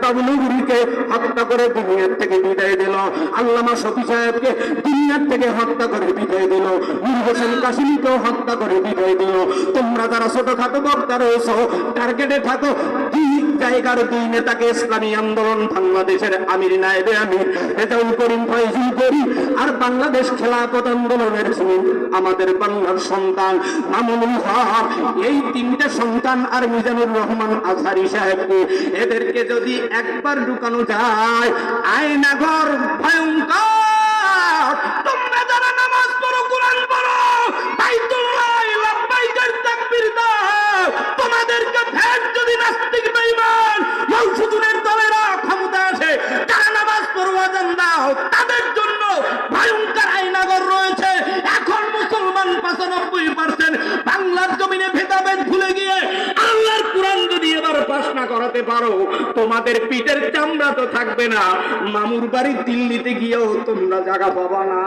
তবলিগীকে হত্যা করে দুনিয়ার থেকে বিদায় দিল, আল্লামা শফি সাহেবকে দুনিয়ার থেকে হত্যা করে বিদায় দিল, মীর হোসেন কাসিমকেও হত্যা করে বিদায় দিল। তোমরা যারা ছোটখাটো বক্তা রয়েছ, টার্গেটে থাকো দুই জায়গার দুই নেতাকে, ইসলামী আন্দোলন বাংলাদেশের আমির নায়েবে আমির রেজাউল করিম ফয়জুল করিম, আর বাংলাদেশ খেলাফত আন্দোলনের আমাদের বাংলার সন্তান মামুনুল হক, এই তিনটে সন্তান আর মিজানুর রহমান আজহারি সাহেবকে, এদেরকে যদি একবার ঢুকানো যায় আয়নাঘর ভয়ঙ্কর। তোমরা যারা নামাজ পড়ো, কোরআন পড়ো, বাইতুল্লাহ লাব্বাইকের তাকবীর দাও, তোমাদেরকে ফের যদি নাস্তিক বেঈমান মওজুদের দলেরা ক্ষমতা আসে, যারা নামাজ পড়ো আযান দাও, তাদের জন্য ভয়ঙ্কর আয়নাঘর রয়েছে। এখন মুসলমান 95% বাংলার জমিনে ভেদাভেদ ভুলে গিয়ে আল্লাহর কোরআন যদি এবার পাস না করাতে পারো, তোমাদের পিঠের চামড়া তো থাকবে না, মামুর বাড়ি দিল্লিতে গিয়েও তোমরা জায়গা পাবা না।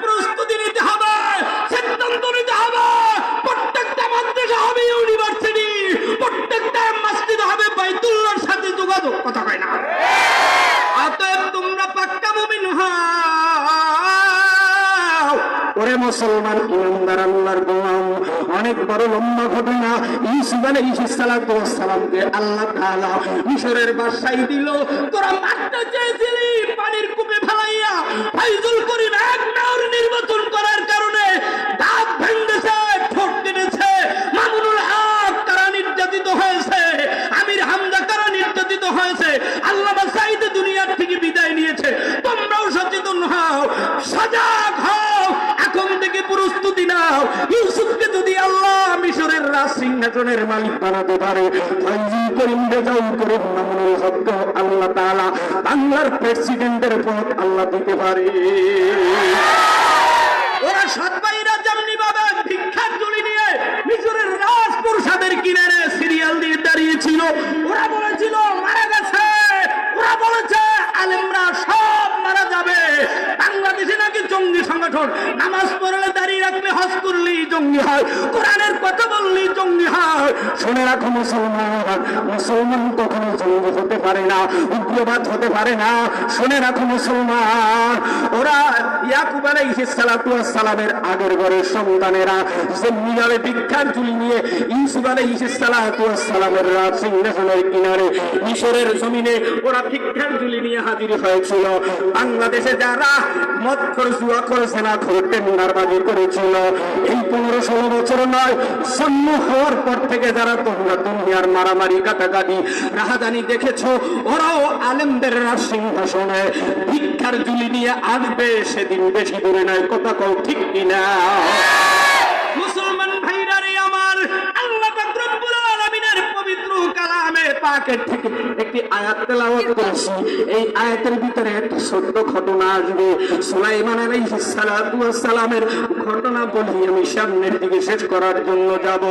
প্রস্তুতি নিতে হবে, সিদ্ধান্ত নিতে হবে। প্রত্যেকটা মাদ্রাসা হবে ইউনিভার্সিটি, প্রত্যেকটা মসজিদ হবে বাইতুল্লাহর সাথে যোগাযোগ। কথা কয় না? অতএব তোমরা পাক্কা মুমিন হও। ওরে মুসলমান ইমানদার আল্লাহর গোলাম, অনেক বড় লম্বা ঘটনা। ইউসুফ আলাইহিস সালামকে আল্লাহ তাআলা মিশরের বাদশাহী দিল। তোরা মারতে চেয়েছিলি, পানির কূপে ফেলাইয়া ফয়জুল করিম এক নাওর নির্বাচন করার কারণে দাঁত ভেঙেছে, ঠোঁট কেটেছে। মামুনুল হক কারা নির্যাতিত হয়েছে, আমির হামজা কারা নির্যাতিত হয়েছে, আল্লামা সাঈদ দুনিয়ার থেকে বিদায় নিয়েছে। তোমরাও সচেতন হও, সজাগ হও, এখন থেকে প্রস্তুতি নাও। ইউসুফকে যদি আল্লাহ মিশরের রাজ সিংহাসনের মালিক বানাতে পারে, ফয়জুল করিম রেজাউল করিম মামুনুল হককে আল্লাহ তাআলা বাংলার প্রেসিডেন্টের পদ আল্লাহ দিতে পারে। ওরা সৎ ভাইরা যেমনি ভাবে ভিক্ষার ঝুলি নিয়ে মিশরের রাজপ্রাসাদের কিনারে সিরিয়াল দিয়ে দাঁড়িয়েছিল, ওরা বলেছিল মারা গেছে, ওরা বলেছে আলেমরা সব মারা যাবে। বাংলাদেশে নাকি জঙ্গি সংগঠন, নামাজ পড়লে দাঁড়িয়ে রাখলে, হজ করলেই জঙ্গি হয়, কোরআনের কথা বললেই জঙ্গি হয়। শুনে রাখো মুসলমান, মুসলমান কখনো জঙ্গি হতে পারে না, উগ্রবাদ হতে পারে না। শুনে রাখো মুসলমান, ওরা ইয়াকুব আলাইহিস সালামের আগের ঘরের সন্তানেরা যেমনিভাবে ভিক্ষার ঝুলি নিয়ে ইউসুফ আলাইহিস সালামের রাজ সিংহাসনের কিনারে মিশরের জমিনে ওরা ভিক্ষার ঝুলি নিয়ে হাজির হয়েছিল। বাংলাদেশে যারা মদ করে, জুয়া করে, সেনা করে, টেন্ডারবাজি করেছিল, এই 15-16 বছর নয়, জন্ম হওয়ার পর থেকে যারা তোমরা দুনিয়ার মারামারি, কাটাকাটি, রাহাজানি দেখেছো, ওরাও আলেমদের রাজ সিংহাসনে ভিক্ষার ঝুলি নিয়ে আসবে, সেদিন বেশি দূরে নয়। কথা কও ঠিক কিনা? মুসলমান ভাইরা রে আমার, আল্লাহ পাক রব্বুল আলামিনের পবিত্র কালামে পাকের থেকে একটি আয়াত তেলাওয়াত করেছি। এই আয়াতের ভিতরে একটা ছোট্ট ঘটনা আসবে। সুলাইমান আলাইহিস সালামের ঘটনা বলি আমি সামনের দিকে শেষ করার জন্য যাব।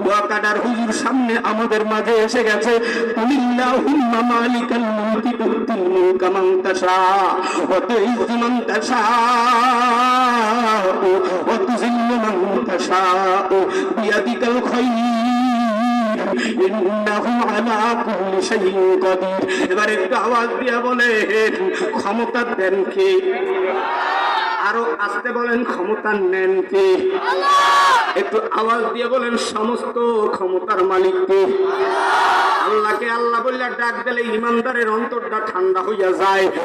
ওয়াকাদার হুজুর সামনে আমাদের মাঝে এসে গেছে। কুলিল্লাহুম্মা মালিকাল মুলকি তুতিল মুলকা মান তাশা ওয়া তুইজ্জু মান তাশা ওয়া তুযিল্লু মান তাশা বিয়াদিকাল খায়র ইন্নাহু আলা কুল্লি শাইইন কাদির। এবার একটু আওয়াজ দিয়ে বলে, ক্ষমতা দেন কে? আরো আস্তে বলেন, ক্ষমতা নেন কে? একটু আওয়াজ দিয়ে বলেন, সমস্ত ক্ষমতার মালিক কে? আল্লাহকে আল্লাহ বললে ডাক দিলে ইমানদারের অন্তরটা ঠান্ডা হইয়া যায়।